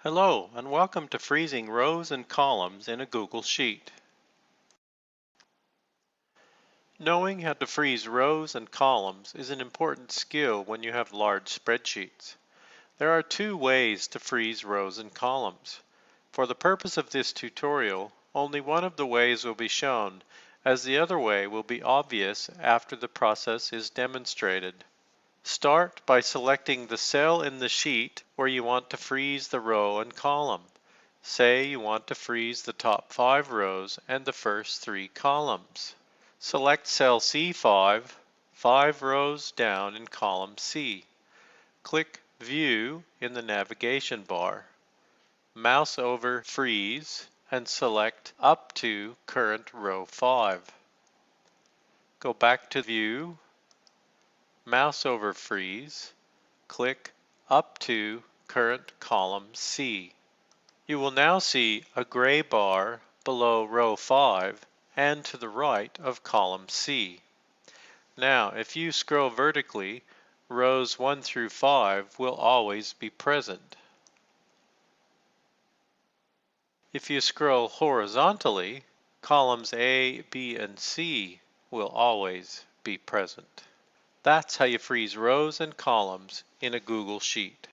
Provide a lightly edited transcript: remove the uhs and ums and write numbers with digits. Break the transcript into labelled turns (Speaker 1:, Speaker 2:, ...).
Speaker 1: Hello, and welcome to freezing rows and columns in a Google Sheet. Knowing how to freeze rows and columns is an important skill when you have large spreadsheets. There are two ways to freeze rows and columns. For the purpose of this tutorial, only one of the ways will be shown, as the other way will be obvious after the process is demonstrated. Start by selecting the cell in the sheet where you want to freeze the row and column. Say you want to freeze the top 5 rows and the first 3 columns. Select cell C5, 5 rows down in column C. Click View in the navigation bar. Mouse over Freeze and select up to current row 5. Go back to View, mouse over Freeze, click up to current column C. You will now see a gray bar below row 5 and to the right of column C. Now, if you scroll vertically, rows 1 through 5 will always be present. If you scroll horizontally, columns A, B, and C will always be present. That's how you freeze rows and columns in a Google Sheet.